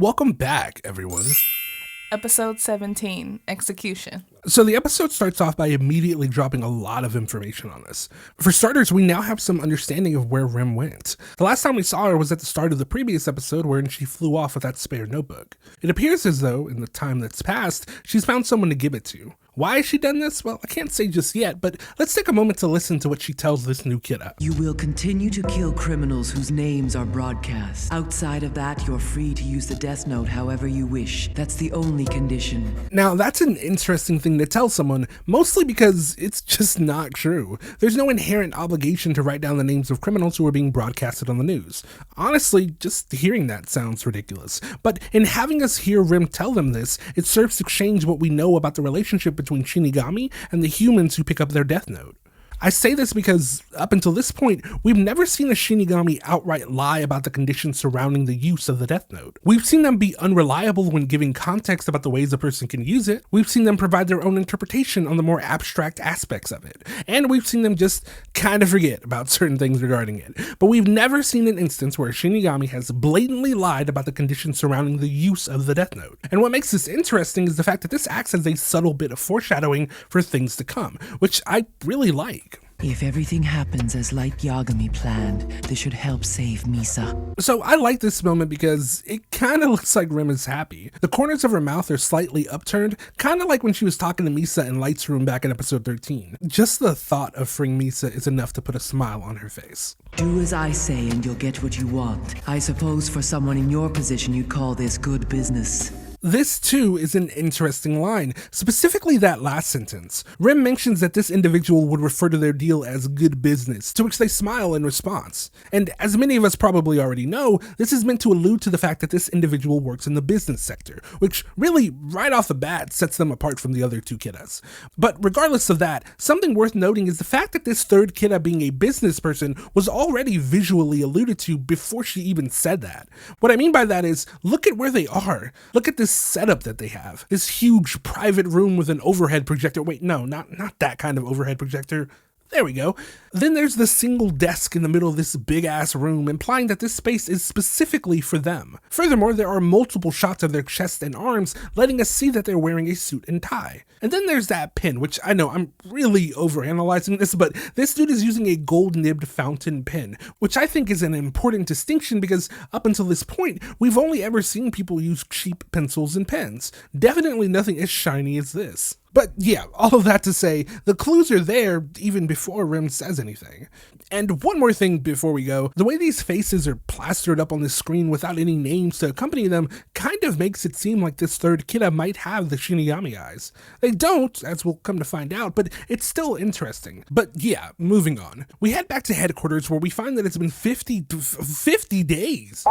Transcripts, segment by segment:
Welcome back, everyone. Episode 17, Execution. So the episode starts off by immediately dropping a lot of information on us. For starters, we now have some understanding of where Rim went. The last time we saw her was at the start of the previous episode wherein she flew off with that spare notebook. It appears as though, in the time that's passed, she's found someone to give it to. Why has she done this? Well, I can't say just yet, but let's take a moment to listen to what she tells this new kidda. You will continue to kill criminals whose names are broadcast. Outside of that, you're free to use the death note however you wish. That's the only condition. Now, that's an interesting thing to tell someone, mostly because it's just not true. There's no inherent obligation to write down the names of criminals who are being broadcasted on the news. Honestly, just hearing that sounds ridiculous. But in having us hear Rim tell them this, it serves to change what we know about the relationship between Shinigami and the humans who pick up their death note. I say this because, up until this point, we've never seen a Shinigami outright lie about the conditions surrounding the use of the Death Note. We've seen them be unreliable when giving context about the ways a person can use it, we've seen them provide their own interpretation on the more abstract aspects of it, and we've seen them just kind of forget about certain things regarding it. But we've never seen an instance where a Shinigami has blatantly lied about the conditions surrounding the use of the Death Note. And what makes this interesting is the fact that this acts as a subtle bit of foreshadowing for things to come, which I really like. If everything happens as Light Yagami planned, this should help save Misa. So I like this moment because it kind of looks like Rim is happy. The corners of her mouth are slightly upturned, kind of like when she was talking to Misa in Light's room back in episode 13. Just the thought of freeing Misa is enough to put a smile on her face. Do as I say and you'll get what you want. I suppose for someone in your position you'd call this good business. This, too, is an interesting line, specifically that last sentence. Rim mentions that this individual would refer to their deal as good business, to which they smile in response. And as many of us probably already know, this is meant to allude to the fact that this individual works in the business sector, which really, right off the bat, sets them apart from the other two kiddas. But regardless of that, something worth noting is the fact that this third kidda being a business person was already visually alluded to before she even said that. What I mean by that is, look at where they are. Look at this setup that they have. This huge private room with an overhead projector. Wait, no, not that kind of overhead projector. There we go. Then there's the single desk in the middle of this big ass room, implying that this space is specifically for them. Furthermore, there are multiple shots of their chest and arms, letting us see that they're wearing a suit and tie. And then there's that pin, which I know I'm really overanalyzing this, but this dude is using a gold-nibbed fountain pen, which I think is an important distinction because up until this point, we've only ever seen people use cheap pencils and pens. Definitely nothing as shiny as this. But yeah, all of that to say, the clues are there even before Rim says anything. And one more thing before we go, the way these faces are plastered up on the screen without any names to accompany them kind of makes it seem like this third kidda might have the Shinigami eyes. They don't, as we'll come to find out, but it's still interesting. But yeah, moving on. We head back to headquarters where we find that it's been 50 days.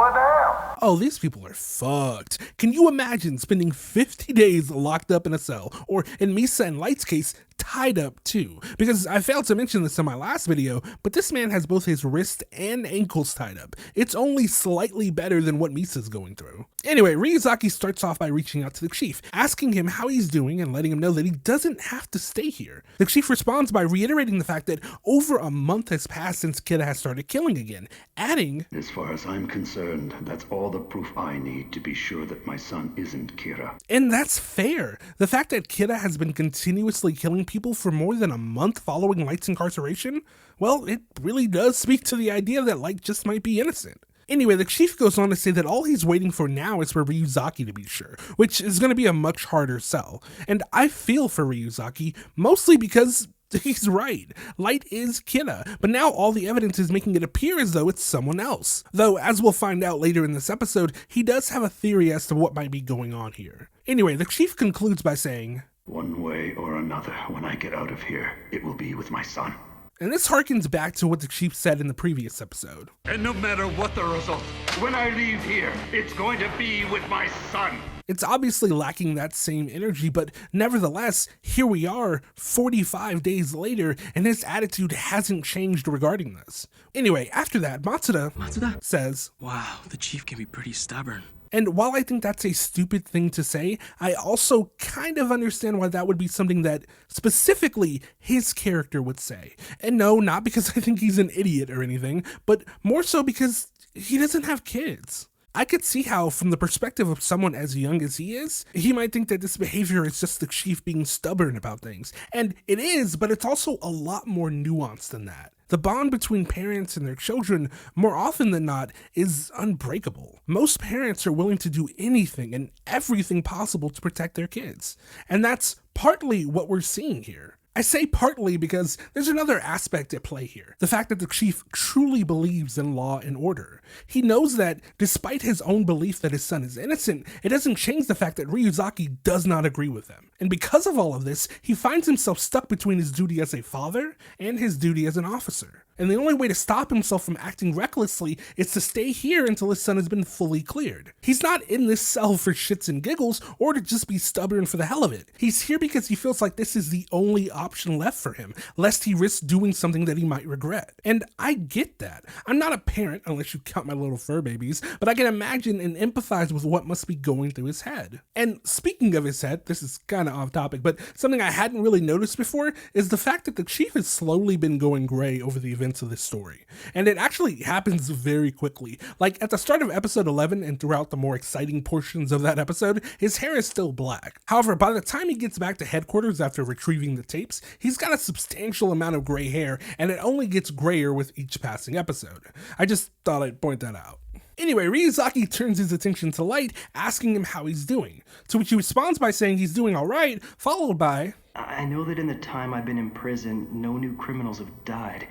Oh, these people are fucked. Can you imagine spending 50 days locked up in a cell, or in Misa and Light's case, tied up too? Because I failed to mention this in my last video, but this man has both his wrist and ankles tied up. It's only slightly better than what Misa's going through. Anyway, Ryuzaki starts off by reaching out to the chief, asking him how he's doing and letting him know that he doesn't have to stay here. The chief responds by reiterating the fact that over a month has passed since Kira has started killing again, adding, "As far as I'm concerned, that's all the proof I need to be sure that my son isn't Kira." And that's fair. The fact that Kira has been continuously killing people for more than a month following Light's incarceration, well, it really does speak to the idea that Light just might be innocent. Anyway, the chief goes on to say that all he's waiting for now is for Ryuzaki to be sure, which is going to be a much harder sell. And I feel for Ryuzaki, mostly because he's right. Light is Kira, but now all the evidence is making it appear as though it's someone else. Though, as we'll find out later in this episode, he does have a theory as to what might be going on here. Anyway, the chief concludes by saying, "One way or another, when I get out of here, it will be with my son." And this harkens back to what the chief said in the previous episode. "And no matter what the result, when I leave here, it's going to be with my son." It's obviously lacking that same energy, but nevertheless, here we are 45 days later, and his attitude hasn't changed regarding this. Anyway, after that, Matsuda says, "Wow, the chief can be pretty stubborn." And while I think that's a stupid thing to say, I also kind of understand why that would be something that specifically his character would say. And no, not because I think he's an idiot or anything, but more so because he doesn't have kids. I could see how, from the perspective of someone as young as he is, he might think that this behavior is just the chief being stubborn about things. And it is, but it's also a lot more nuanced than that. The bond between parents and their children, more often than not, is unbreakable. Most parents are willing to do anything and everything possible to protect their kids. And that's partly what we're seeing here. I say partly because there's another aspect at play here. The fact that the chief truly believes in law and order. He knows that despite his own belief that his son is innocent, it doesn't change the fact that Ryuzaki does not agree with him. And because of all of this, he finds himself stuck between his duty as a father and his duty as an officer. And the only way to stop himself from acting recklessly is to stay here until his son has been fully cleared. He's not in this cell for shits and giggles or to just be stubborn for the hell of it. He's here because he feels like this is the only option left for him, lest he risks doing something that he might regret. And I get that. I'm not a parent, unless you count my little fur babies, but I can imagine and empathize with what must be going through his head. And speaking of his head, this is kind of off topic, but something I hadn't really noticed before is the fact that the chief has slowly been going gray over the events of this story. And it actually happens very quickly. Like at the start of episode 11 and throughout the more exciting portions of that episode, his hair is still black. However, by the time he gets back to headquarters after retrieving the tapes, he's got a substantial amount of gray hair, and it only gets grayer with each passing episode. I just thought I'd point that out. Anyway, Ryuzaki turns his attention to Light, asking him how he's doing, to which he responds by saying he's doing alright, followed by, I know that in the time I've been in prison, no new criminals have died.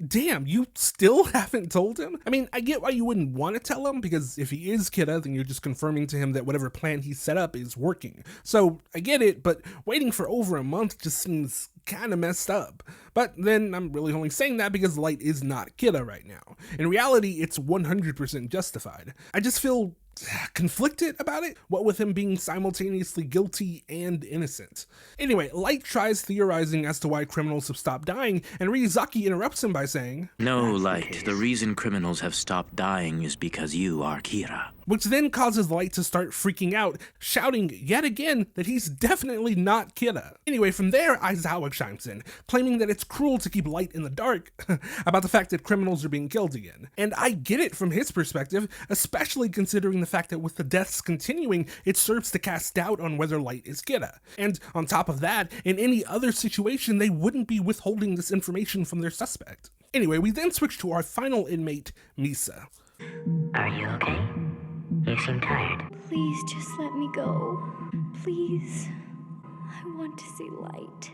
Damn, you still haven't told him? I mean, I get why you wouldn't want to tell him, because if he is Kira, then you're just confirming to him that whatever plan he set up is working. So, I get it, but waiting for over a month just seems kinda messed up. But then I'm really only saying that because Light is not Kira right now. In reality, it's 100% justified. I just feel conflicted about it, what with him being simultaneously guilty and innocent. Anyway, Light tries theorizing as to why criminals have stopped dying, and Ryuzaki interrupts him by saying, No, Light, the reason criminals have stopped dying is because you are Kira. Which then causes Light to start freaking out, shouting yet again that he's definitely not Kira. Anyway, from there, Aizawa chimes in, claiming that it's cruel to keep Light in the dark about the fact that criminals are being killed again. And I get it from his perspective, especially considering the fact that with the deaths continuing, it serves to cast doubt on whether Light is Kira. And on top of that, in any other situation, they wouldn't be withholding this information from their suspect. Anyway, we then switch to our final inmate, Misa. Are you okay? You seem tired. Please just let me go. Please. I want to see Light.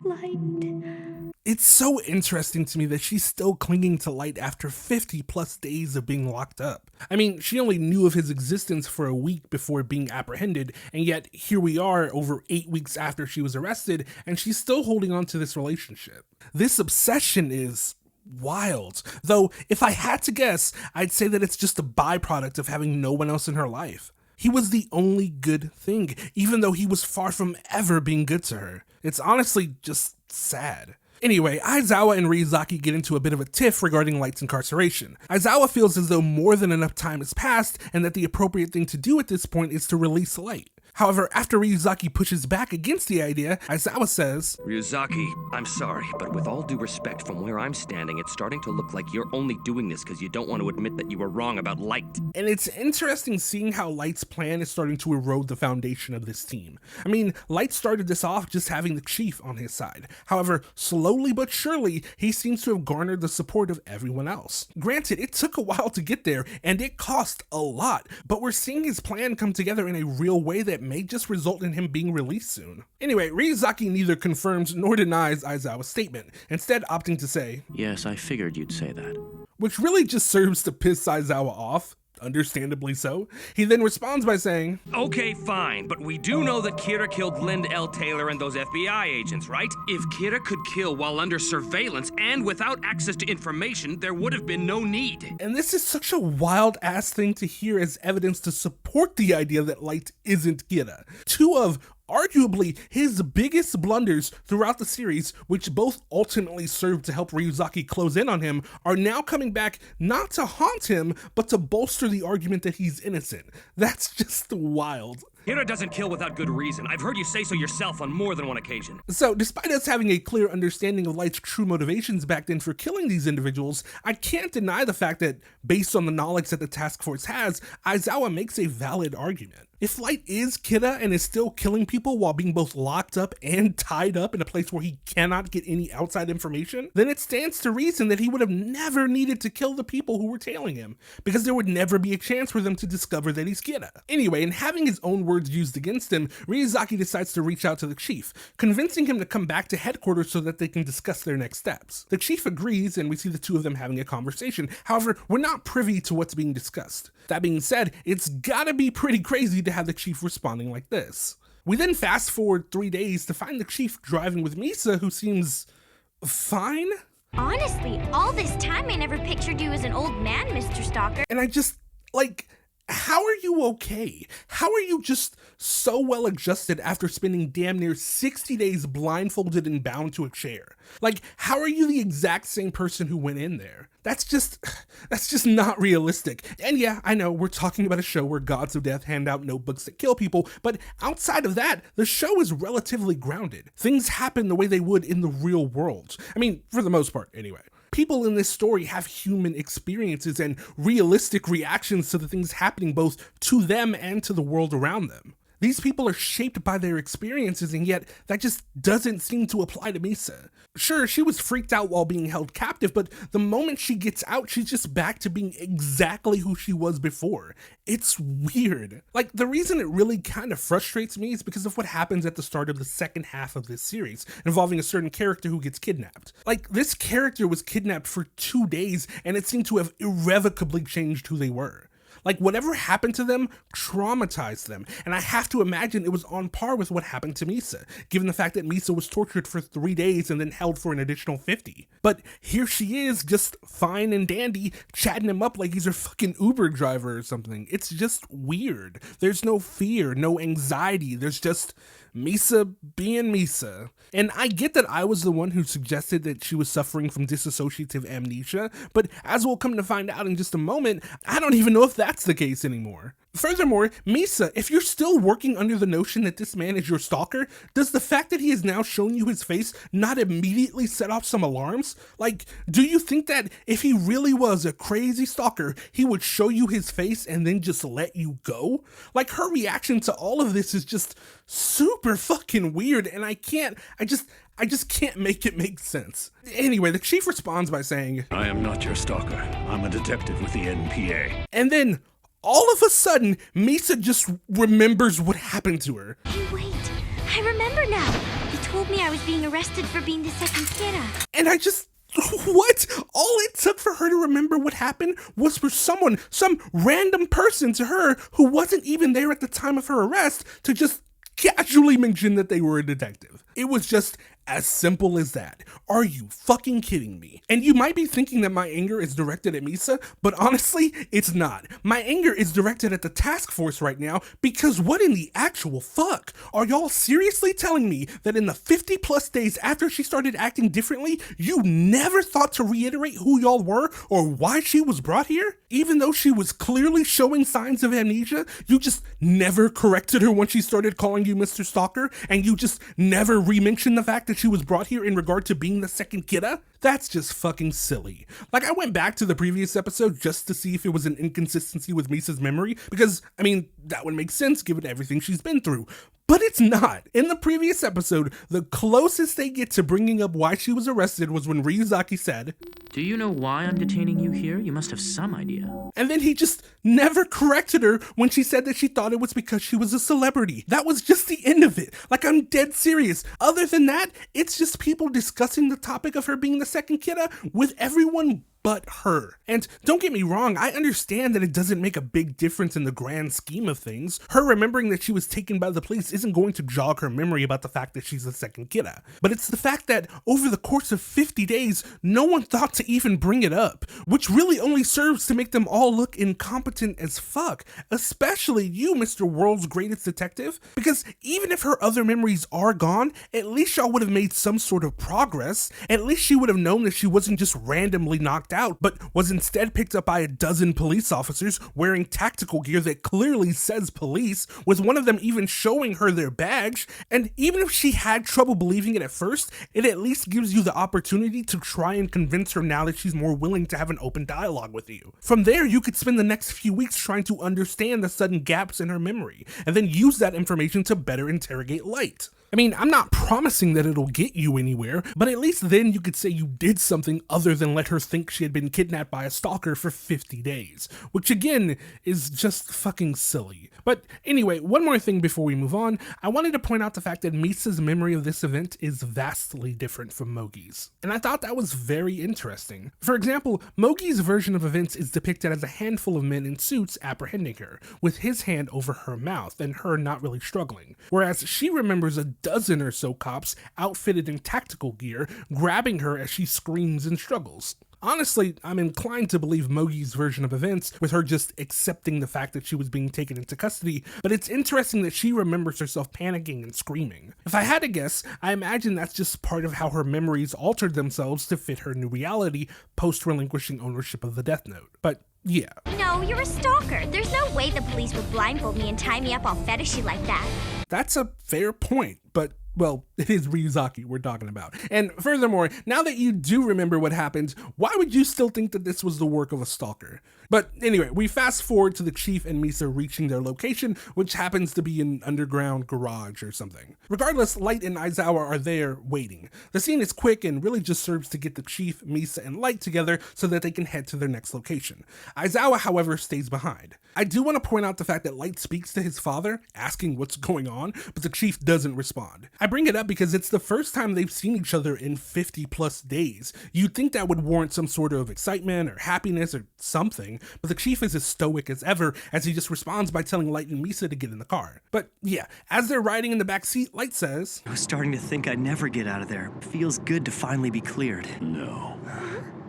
Light. It's so interesting to me that she's still clinging to Light after 50 plus days of being locked up. I mean, she only knew of his existence for a week before being apprehended, and yet here we are over 8 weeks after she was arrested, and she's still holding on to this relationship. This obsession is wild. Though, if I had to guess, I'd say that it's just a byproduct of having no one else in her life. He was the only good thing, even though he was far from ever being good to her. It's honestly just sad. Anyway, Aizawa and Ryuzaki get into a bit of a tiff regarding Light's incarceration. Aizawa feels as though more than enough time has passed, and that the appropriate thing to do at this point is to release Light. However, after Ryuzaki pushes back against the idea, Aizawa says, Ryuzaki, I'm sorry, but with all due respect, from where I'm standing, it's starting to look like you're only doing this because you don't want to admit that you were wrong about Light. And it's interesting seeing how Light's plan is starting to erode the foundation of this team. I mean, Light started this off just having the chief on his side. However, slowly but surely, he seems to have garnered the support of everyone else. Granted, it took a while to get there, and it cost a lot, but we're seeing his plan come together in a real way that may just result in him being released soon. Anyway, Ryuzaki neither confirms nor denies Aizawa's statement, instead opting to say, Yes, I figured you'd say that. Which really just serves to piss Aizawa off. Understandably so. He then responds by saying, Okay, fine, but we do know that Kira killed Lind L. Taylor and those FBI agents, right? If Kira could kill while under surveillance and without access to information, there would have been no need. And this is such a wild ass thing to hear as evidence to support the idea that Light isn't Kira. Two of arguably his biggest blunders throughout the series, which both ultimately served to help Ryuzaki close in on him, are now coming back not to haunt him, but to bolster the argument that he's innocent. That's just wild. Kira doesn't kill without good reason. I've heard you say so yourself on more than one occasion. So, despite us having a clear understanding of Light's true motivations back then for killing these individuals, I can't deny the fact that, based on the knowledge that the task force has, Aizawa makes a valid argument. If Light is Kira and is still killing people while being both locked up and tied up in a place where he cannot get any outside information, then it stands to reason that he would have never needed to kill the people who were tailing him, because there would never be a chance for them to discover that he's Kira. Anyway, in having his own words used against him, Ryuzaki decides to reach out to the chief, convincing him to come back to headquarters so that they can discuss their next steps. The chief agrees, and we see the two of them having a conversation. However, we're not privy to what's being discussed. That being said, it's gotta be pretty crazy to have the chief responding like this. We then fast forward 3 days to find the chief driving with Misa, who seems fine? Honestly, all this time I never pictured you as an old man, Mr. Stalker. And I just, how are you okay? How are you just so well adjusted after spending damn near 60 days blindfolded and bound to a chair? How are you the exact same person who went in there? That's just not realistic. And yeah, I know we're talking about a show where gods of death hand out notebooks that kill people, but outside of that, the show is relatively grounded. Things happen the way they would in the real world. I mean, for the most part, anyway. People in this story have human experiences and realistic reactions to the things happening both to them and to the world around them. These people are shaped by their experiences, and yet that just doesn't seem to apply to Misa. Sure, she was freaked out while being held captive, but the moment she gets out, she's just back to being exactly who she was before. It's weird. The reason it really kind of frustrates me is because of what happens at the start of the second half of this series, involving a certain character who gets kidnapped. This character was kidnapped for 2 days, and it seemed to have irrevocably changed who they were. Whatever happened to them traumatized them, and I have to imagine it was on par with what happened to Misa, given the fact that Misa was tortured for 3 days and then held for an additional 50. But here she is, just fine and dandy, chatting him up like he's her fucking Uber driver or something. It's just weird. There's no fear, no anxiety, there's just Misa being Misa. And I get that I was the one who suggested that she was suffering from dissociative amnesia, but as we'll come to find out in just a moment, I don't even know if that's the case anymore. Furthermore, Misa, if you're still working under the notion that this man is your stalker, does the fact that he has now shown you his face not immediately set off some alarms? Do you think that if he really was a crazy stalker, he would show you his face and then just let you go? Her reaction to all of this is just super fucking weird, and I just can't make it make sense. Anyway, the chief responds by saying, I am not your stalker. I'm a detective with the NPA. And then, all of a sudden, Misa just remembers what happened to her. Hey, wait. I remember now. He told me I was being arrested for being the second Kira. And what? All it took for her to remember what happened was for some random person to her who wasn't even there at the time of her arrest to just casually mention that they were a detective. It was just as simple as that. Are you fucking kidding me? And you might be thinking that my anger is directed at Misa, but honestly, it's not. My anger is directed at the task force right now, because what in the actual fuck? Are y'all seriously telling me that in the 50 plus days after she started acting differently, you never thought to reiterate who y'all were or why she was brought here? Even though she was clearly showing signs of amnesia, you just never corrected her when she started calling you Mr. Stalker, and you just never re-mentioned the fact that she was brought here in regard to being the second Kira? That's just fucking silly. I went back to the previous episode just to see if it was an inconsistency with Misa's memory, because, that would make sense given everything she's been through. But it's not. In the previous episode, the closest they get to bringing up why she was arrested was when Ryuzaki said, Do you know why I'm detaining you here? You must have some idea. And then he just never corrected her when she said that she thought it was because she was a celebrity. That was just the end of it. I'm dead serious. Other than that, it's just people discussing the topic of her being the second Kira with everyone but her. And don't get me wrong, I understand that it doesn't make a big difference in the grand scheme of things. Her remembering that she was taken by the police isn't going to jog her memory about the fact that she's the second Kira. But it's the fact that over the course of 50 days, no one thought to even bring it up, which really only serves to make them all look incompetent as fuck, especially you, Mr. World's Greatest Detective, because even if her other memories are gone, at least y'all would have made some sort of progress. At least she would have known that she wasn't just randomly knocked out, but was instead picked up by a dozen police officers wearing tactical gear that clearly says police, with one of them even showing her their badge. And even if she had trouble believing it at first, it at least gives you the opportunity to try and convince her now that she's more willing to have an open dialogue with you. From there, you could spend the next few weeks trying to understand the sudden gaps in her memory, and then use that information to better interrogate Light. I mean, I'm not promising that it'll get you anywhere, but at least then you could say you did something other than let her think she had been kidnapped by a stalker for 50 days, which again is just fucking silly. But anyway, one more thing before we move on, I wanted to point out the fact that Misa's memory of this event is vastly different from Mogi's, and I thought that was very interesting. For example, Mogi's version of events is depicted as a handful of men in suits apprehending her, with his hand over her mouth and her not really struggling, whereas she remembers a dozen or so cops outfitted in tactical gear grabbing her as she screams and struggles. Honestly, I'm inclined to believe Mogi's version of events, with her just accepting the fact that she was being taken into custody, but it's interesting that she remembers herself panicking and screaming. If I had to guess, I imagine that's just part of how her memories altered themselves to fit her new reality post-relinquishing ownership of the Death Note. But yeah. No, you're a stalker. There's no way the police would blindfold me and tie me up all fetishy like that. That's a fair point, but well, it is Ryuzaki we're talking about. And furthermore, now that you do remember what happened, why would you still think that this was the work of a stalker? But anyway, we fast forward to the Chief and Misa reaching their location, which happens to be an underground garage or something. Regardless, Light and Aizawa are there waiting. The scene is quick and really just serves to get the Chief, Misa, and Light together so that they can head to their next location. Aizawa, however, stays behind. I do want to point out the fact that Light speaks to his father, asking what's going on, but the Chief doesn't respond. I bring it up because it's the first time they've seen each other in 50 plus days. You'd think that would warrant some sort of excitement or happiness or something, but the Chief is as stoic as ever as he just responds by telling Light and Misa to get in the car. But yeah, as they're riding in the back seat, Light says, I was starting to think I'd never get out of there. Feels good to finally be cleared. No.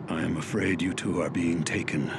I am afraid you two are being taken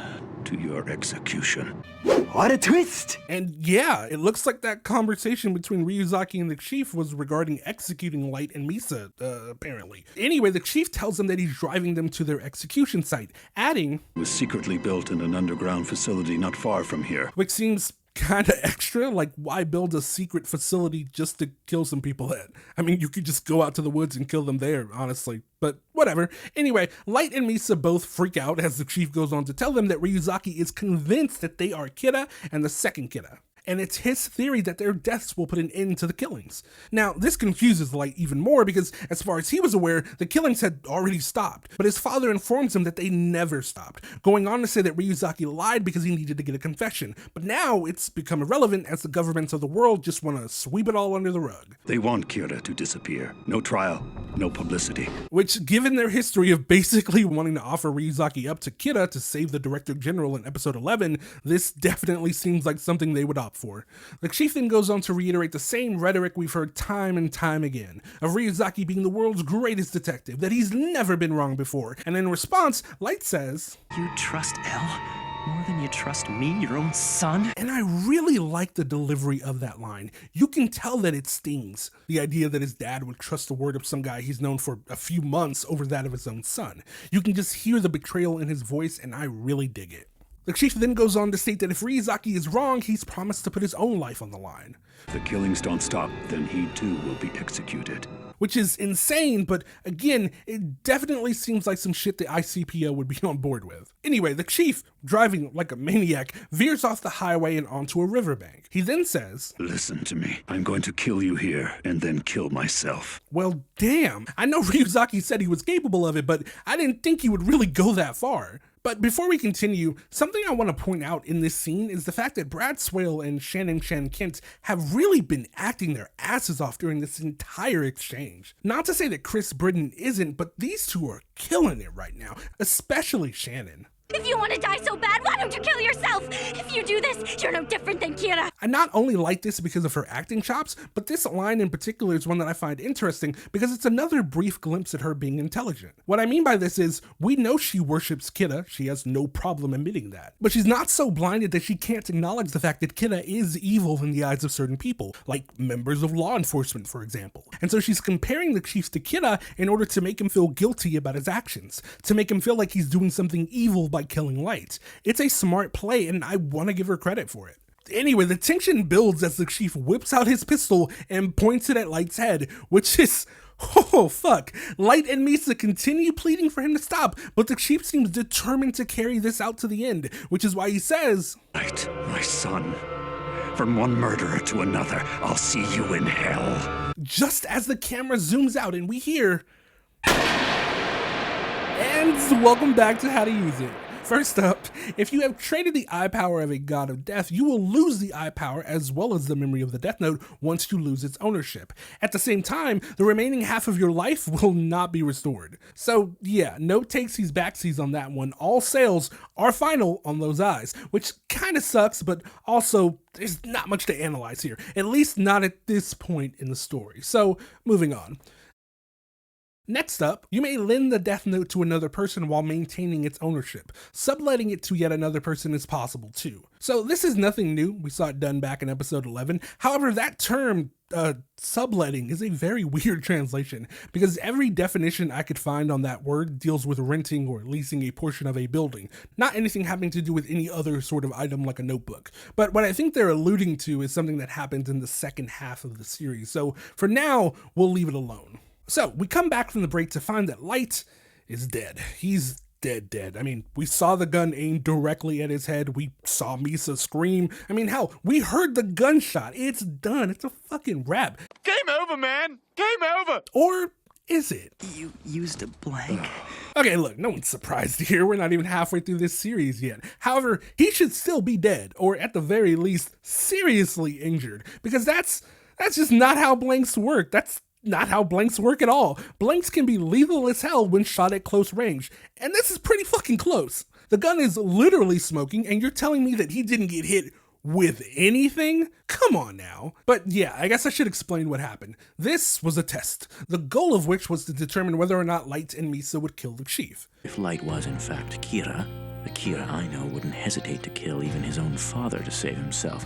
to your execution. What a twist! And yeah, it looks like that conversation between Ryuzaki and the Chief was regarding executing Light and Misa, apparently. Anyway, the Chief tells them that he's driving them to their execution site, adding, It was secretly built in an underground facility not far from here. which seems kinda extra. Like, why build a secret facility just to kill some people at? I mean, you could just go out to the woods and kill them there, honestly. But whatever. Anyway, Light and Misa both freak out as the Chief goes on to tell them that Ryuzaki is convinced that they are Kira and the second Kira. And it's his theory that their deaths will put an end to the killings. Now, this confuses Light even more because, as far as he was aware, the killings had already stopped, but his father informs him that they never stopped, going on to say that Ryuzaki lied because he needed to get a confession. But now it's become irrelevant as the governments of the world just want to sweep it all under the rug. They want Kira to disappear. No trial, no publicity. Which, given their history of basically wanting to offer Ryuzaki up to Kira to save the Director General in episode 11, this definitely seems like something they would opt for. The Chief then goes on to reiterate the same rhetoric we've heard time and time again, of Ryuzaki being the world's greatest detective, that he's never been wrong before, and in response, Light says, You trust L more than you trust me, your own son? and I really like the delivery of that line. You can tell that it stings. The idea that his dad would trust the word of some guy he's known for a few months over that of his own son. You can just hear the betrayal in his voice, and I really dig it. The Chief then goes on to state that if Ryuzaki is wrong, he's promised to put his own life on the line. If the killings don't stop, then he too will be executed. Which is insane, but again, it definitely seems like some shit the ICPO would be on board with. Anyway, the Chief, driving like a maniac, veers off the highway and onto a riverbank. He then says, Listen to me. I'm going to kill you here and then kill myself. well, damn. I know Ryuzaki said he was capable of it, but I didn't think he would really go that far. But before we continue, something I want to point out in this scene is the fact that Brad Swale and Shannon Kent have really been acting their asses off during this entire exchange. Not to say that Chris Britton isn't, but these two are killing it right now, especially Shannon. If you want to die so bad, why don't you kill yourself? If you do this, you're no different than Kira. I not only like this because of her acting chops, but this line in particular is one that I find interesting because it's another brief glimpse at her being intelligent. What I mean by this is, we know she worships Kira, she has no problem admitting that, but she's not so blinded that she can't acknowledge the fact that Kira is evil in the eyes of certain people, like members of law enforcement, for example. And so she's comparing the chief to Kira in order to make him feel guilty about his actions, to make him feel like he's doing something evil by killing Light. It's a smart play, and I want to give her credit for it. Anyway, the tension builds as the chief whips out his pistol and points it at Light's head, which is, oh fuck. Light and Misa continue pleading for him to stop, but the chief seems determined to carry this out to the end, which is why he says, Light, my son. From one murderer to another, I'll see you in hell. Just as the camera zooms out and we hear, and welcome back to How to Use It. First up, if you have traded the eye power of a god of death, you will lose the eye power as well as the memory of the Death Note once you lose its ownership. At the same time, the remaining half of your life will not be restored. So yeah, no takesies backsies on that one. All sales are final on those eyes, which kind of sucks, but also there's not much to analyze here, at least not at this point in the story. So moving on. Next up, you may lend the Death Note to another person while maintaining its ownership. Subletting it to yet another person is possible too. So this is nothing new, we saw it done back in episode 11. However, that term, subletting, is a very weird translation, because every definition I could find on that word deals with renting or leasing a portion of a building, not anything having to do with any other sort of item like a notebook. But what I think they're alluding to is something that happened in the second half of the series, so for now, we'll leave it alone. So, we come back from the break to find that Light is dead. He's dead. I mean, we saw the gun aimed directly at his head. We saw Misa scream. I mean, hell, we heard the gunshot. It's done. It's a fucking wrap. Game over, man. Game over. Or is it? You used a blank. Okay, look, no one's surprised here. We're not even halfway through this series yet. However, he should still be dead, or at the very least, seriously injured, because that's just not how blanks work. That's not how blanks work at all. Blanks can be lethal as hell when shot at close range, and this is pretty fucking close. The gun is literally smoking, and you're telling me that he didn't get hit with anything? Come on now. But yeah, I guess I should explain what happened. This was a test, the goal of which was to determine whether or not Light and Misa would kill the chief. If Light was in fact Kira, the Kira I know wouldn't hesitate to kill even his own father to save himself.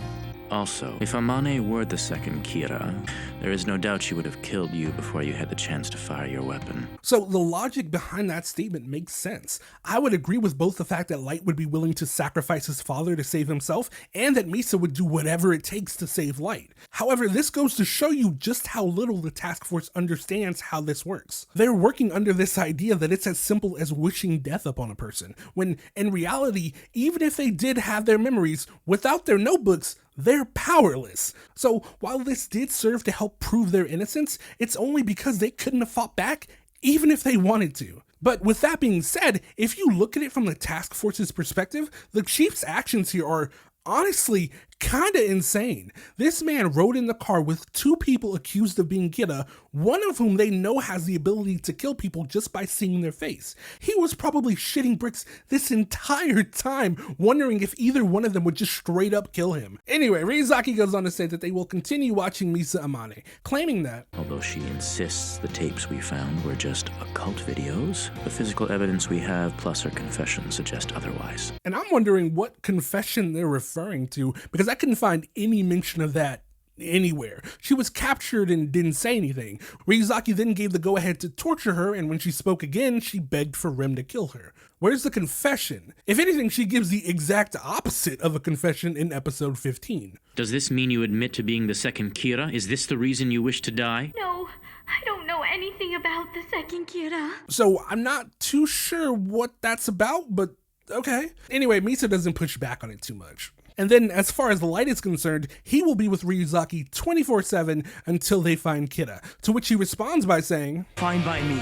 Also, if Amane were the second Kira, there is no doubt she would have killed you before you had the chance to fire your weapon. So the logic behind that statement makes sense. I would agree with both the fact that Light would be willing to sacrifice his father to save himself, and that Misa would do whatever it takes to save Light. However, this goes to show you just how little the task force understands how this works. They're working under this idea that it's as simple as wishing death upon a person, when in reality, even if they did have their memories, without their notebooks, they're powerless. So while this did serve to help prove their innocence, it's only because they couldn't have fought back even if they wanted to. But with that being said, if you look at it from the task force's perspective, the chief's actions here are honestly kinda insane. This man rode in the car with two people accused of being Kira, one of whom they know has the ability to kill people just by seeing their face. He was probably shitting bricks this entire time, wondering if either one of them would just straight up kill him. Anyway, Ryuzaki goes on to say that they will continue watching Misa Amane, claiming that, although she insists the tapes we found were just occult videos, the physical evidence we have plus her confession suggest otherwise. And I'm wondering what confession they're referring to, because I couldn't find any mention of that anywhere. She was captured and didn't say anything. Ryuzaki then gave the go-ahead to torture her, and when she spoke again, she begged for Rem to kill her. Where's the confession? If anything, she gives the exact opposite of a confession in episode 15. Does this mean you admit to being the second Kira? Is this the reason you wish to die? No, I don't know anything about the second Kira. So I'm not too sure what that's about, but okay. Anyway, Misa doesn't push back on it too much. And then, as far as Light is concerned, he will be with Ryuzaki 24/7 until they find Kira, to which he responds by saying, Fine by me.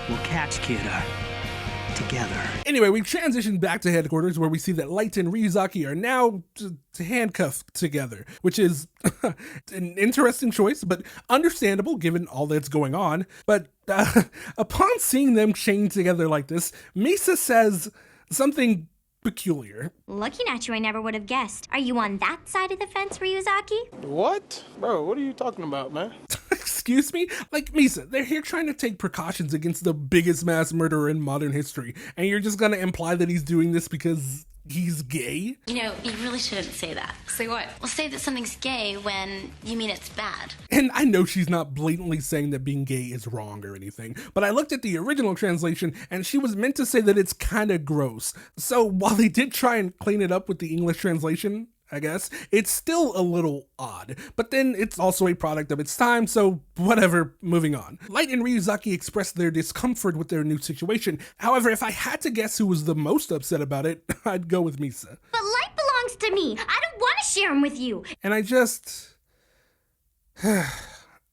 We'll catch Kira. Together. Anyway, we transition back to headquarters where we see that Light and Ryuzaki are now handcuffed together, which is an interesting choice, but understandable given all that's going on. But upon seeing them chained together like this, Misa says something peculiar. Looking at you, I never would have guessed. Are you on that side of the fence, Ryuzaki? What? Bro, what are you talking about, man? Excuse me? Like, Misa, they're here trying to take precautions against the biggest mass murderer in modern history, and you're just gonna imply that he's doing this because he's gay? You know, you really shouldn't say that. Say what? Well, say that something's gay when you mean it's bad. And I know she's not blatantly saying that being gay is wrong or anything, but I looked at the original translation and she was meant to say that it's kind of gross. So while they did try and clean it up with the English translation, I guess, it's still a little odd. But then it's also a product of its time, so whatever, moving on. Light and Ryuzaki expressed their discomfort with their new situation. However, if I had to guess who was the most upset about it, I'd go with Misa. But Light belongs to me. I don't want to share him with you. And I just...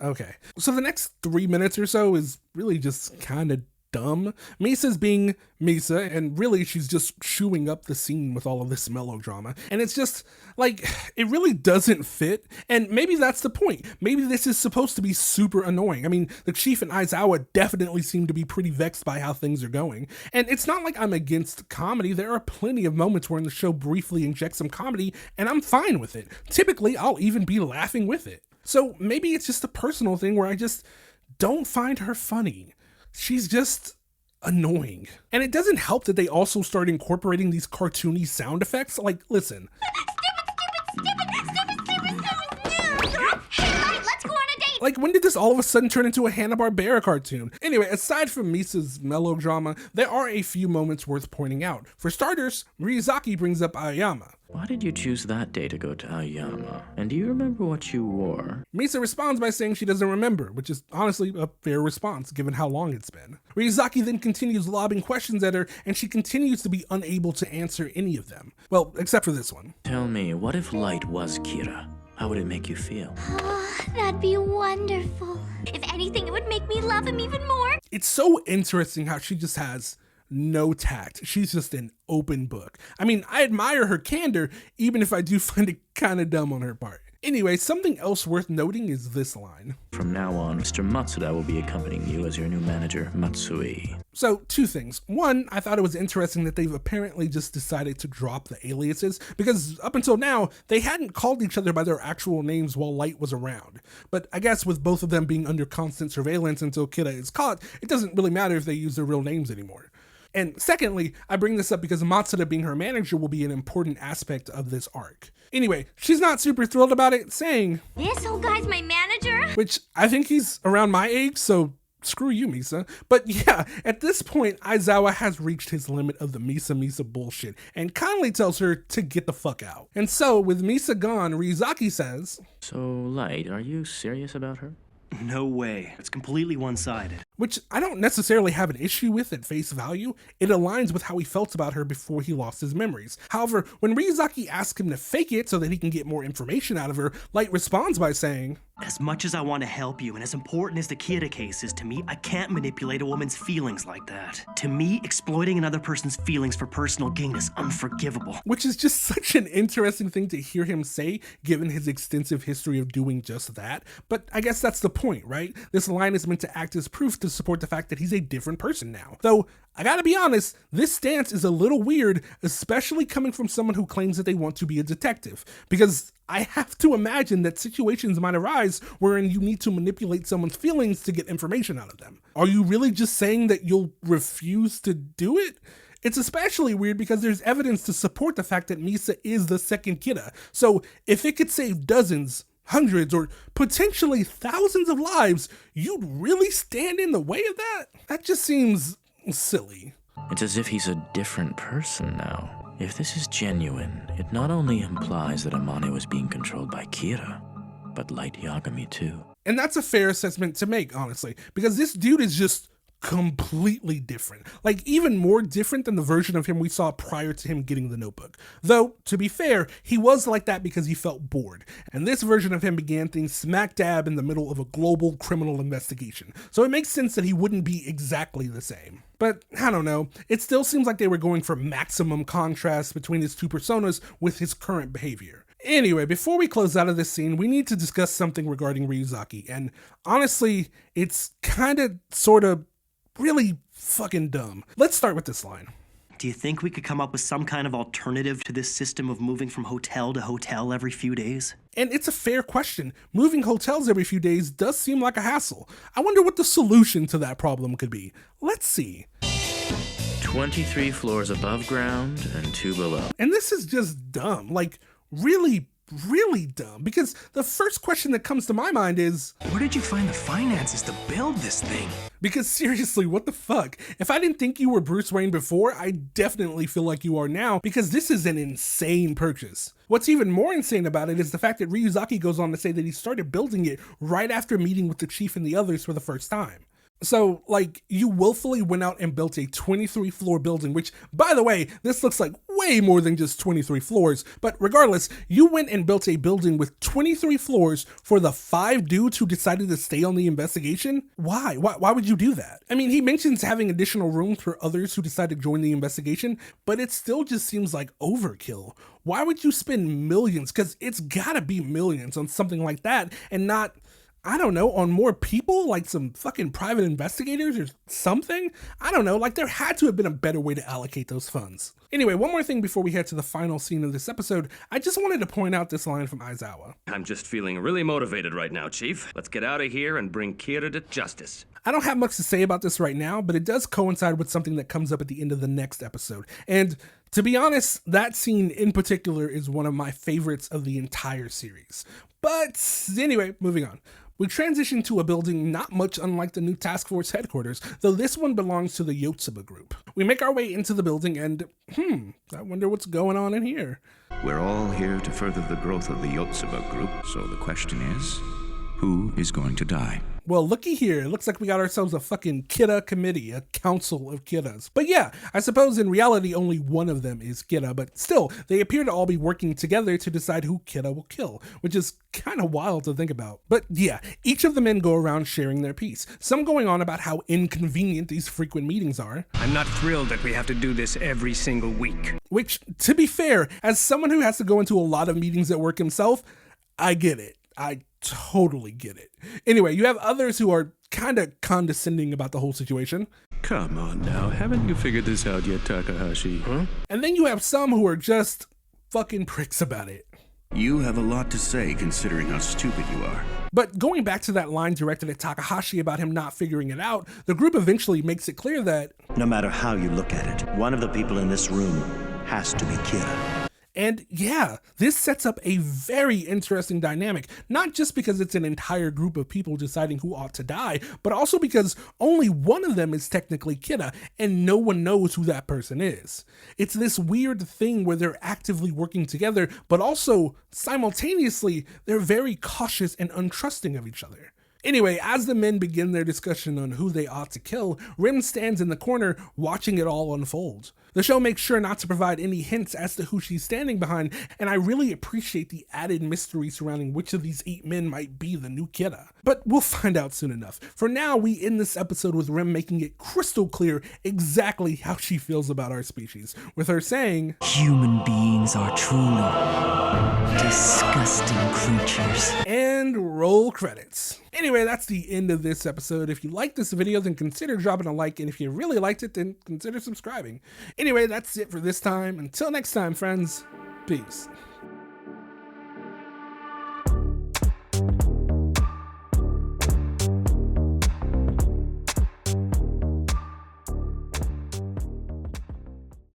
Okay. So the next 3 minutes or so is really just kind of dumb. Misa's being Misa, and really she's just chewing up the scene with all of this melodrama. And it's just, like, it really doesn't fit, and maybe that's the point. Maybe this is supposed to be super annoying. I mean, the Chief and Aizawa definitely seem to be pretty vexed by how things are going. And it's not like I'm against comedy. There are plenty of moments where the show briefly injects some comedy, and I'm fine with it. Typically, I'll even be laughing with it. So maybe it's just a personal thing where I just don't find her funny. She's just annoying. And it doesn't help that they also start incorporating these cartoony sound effects. Like, listen. Hey, Light, let's go on a date. Like, when did this all of a sudden turn into a Hanna-Barbera cartoon? Anyway, aside from Misa's melodrama, there are a few moments worth pointing out. For starters, Ryuzaki brings up Aoyama. Why did you choose that day to go to Aoyama? And do you remember what you wore? Misa responds by saying she doesn't remember, which is honestly a fair response given how long it's been. Ryuzaki then continues lobbing questions at her, and she continues to be unable to answer any of them. Well, except for this one. Tell me, what if Light was Kira? How would it make you feel? Oh, that'd be wonderful. If anything, it would make me love him even more. It's so interesting how she just has no tact. She's just an open book. I mean, I admire her candor, even if I do find it kind of dumb on her part. Anyway, something else worth noting is this line. From now on, Mr. Matsuda will be accompanying you as your new manager, Matsui. So, two things. One, I thought it was interesting that they've apparently just decided to drop the aliases, because up until now, they hadn't called each other by their actual names while Light was around. But I guess with both of them being under constant surveillance until Kira is caught, it doesn't really matter if they use their real names anymore. And secondly, I bring this up because Matsuda being her manager will be an important aspect of this arc. Anyway, she's not super thrilled about it, saying, This old guy's my manager? which I think he's around my age, so screw you, Misa. But yeah, at this point, Aizawa has reached his limit of the Misa bullshit and kindly tells her to get the fuck out. And so, with Misa gone, Ryuzaki says, So, Light, are you serious about her? No way. It's completely one-sided. which I don't necessarily have an issue with at face value. It aligns with how he felt about her before he lost his memories. However, when Ryuzaki asks him to fake it so that he can get more information out of her, Light responds by saying, As much as I want to help you, and as important as the Kira case is to me, I can't manipulate a woman's feelings like that. To me, exploiting another person's feelings for personal gain is unforgivable. Which is just such an interesting thing to hear him say, given his extensive history of doing just that. But I guess that's the point, right? This line is meant to act as proof to support the fact that he's a different person now. Though, I gotta be honest, this stance is a little weird, especially coming from someone who claims that they want to be a detective. Because I have to imagine that situations might arise wherein you need to manipulate someone's feelings to get information out of them. Are you really just saying that you'll refuse to do it? It's especially weird because there's evidence to support the fact that Misa is the second Kira. So if it could save dozens, hundreds, or potentially thousands of lives, you'd really stand in the way of that? That just seems silly. It's as if he's a different person now. If this is genuine, it not only implies that Amane was being controlled by Kira, but Light Yagami too. And that's a fair assessment to make, honestly, because this dude is just completely different. Like, even more different than the version of him we saw prior to him getting the notebook. Though, to be fair, he was like that because he felt bored. And this version of him began things smack dab in the middle of a global criminal investigation. So it makes sense that he wouldn't be exactly the same. But, I don't know, it still seems like they were going for maximum contrast between his two personas with his current behavior. Anyway, before we close out of this scene, we need to discuss something regarding Ryuzaki. And honestly, it's kinda, sorta, really fucking dumb. Let's start with this line. Do you think we could come up with some kind of alternative to this system of moving from hotel to hotel every few days? And it's a fair question. Moving hotels every few days does seem like a hassle. I wonder what the solution to that problem could be. Let's see. 23 floors above ground and 2 below. And this is just dumb. Like, really dumb. Because the first question that comes to my mind is, where did you find the finances to build this thing? Because seriously, what the fuck? If I didn't think you were Bruce Wayne before, I definitely feel like you are now, because this is an insane purchase. What's even more insane about it is the fact that Ryuzaki goes on to say that he started building it right after meeting with the chief and the others for the first time. So, like, you willfully went out and built a 23-floor building, which, by the way, this looks like way more than just 23 floors, but regardless, you went and built a building with 23 floors for the 5 dudes who decided to stay on the investigation? Why? Why would you do that? I mean, he mentions having additional rooms for others who decide to join the investigation, but it still just seems like overkill. Why would you spend millions, because it's gotta be millions, on something like that, and not, I don't know, on more people, like some fucking private investigators or something? I don't know, like there had to have been a better way to allocate those funds. Anyway, one more thing before we head to the final scene of this episode, I just wanted to point out this line from Aizawa. I'm just feeling really motivated right now, Chief. Let's get out of here and bring Kira to justice. I don't have much to say about this right now, but it does coincide with something that comes up at the end of the next episode. And to be honest, that scene in particular is one of my favorites of the entire series. But anyway, moving on. We transition to a building not much unlike the new task force headquarters, though this one belongs to the Yotsuba group. We make our way into the building and, I wonder what's going on in here. We're all here to further the growth of the Yotsuba group, so the question is, who is going to die? Well, looky here, it looks like we got ourselves a fucking Kira committee, a council of Kiras. But yeah, I suppose in reality only one of them is Kira, but still, they appear to all be working together to decide who Kira will kill, which is kind of wild to think about. But yeah, each of the men go around sharing their piece, some going on about how inconvenient these frequent meetings are. I'm not thrilled that we have to do this every single week. Which, to be fair, as someone who has to go into a lot of meetings at work himself, I get it. I totally get it. Anyway, you have others who are kind of condescending about the whole situation. Come on now, haven't you figured this out yet, Takahashi? Huh? And then you have some who are just fucking pricks about it. You have a lot to say considering how stupid you are. But going back to that line directed at Takahashi about him not figuring it out, the group eventually makes it clear that no matter how you look at it, one of the people in this room has to be Kira. And yeah, this sets up a very interesting dynamic, not just because it's an entire group of people deciding who ought to die, but also because only one of them is technically Kira, and no one knows who that person is. It's this weird thing where they're actively working together, but also, simultaneously, they're very cautious and untrusting of each other. Anyway, as the men begin their discussion on who they ought to kill, Rim stands in the corner watching it all unfold. The show makes sure not to provide any hints as to who she's standing behind, and I really appreciate the added mystery surrounding which of these 8 men might be the new Kira. But we'll find out soon enough. For now, we end this episode with Rim making it crystal clear exactly how she feels about our species, with her saying, "Human beings are truly disgusting creatures." And roll credits. Anyway, that's the end of this episode. If you liked this video, then consider dropping a like, and if you really liked it, then consider subscribing. Anyway, that's it for this time. Until next time, friends, peace.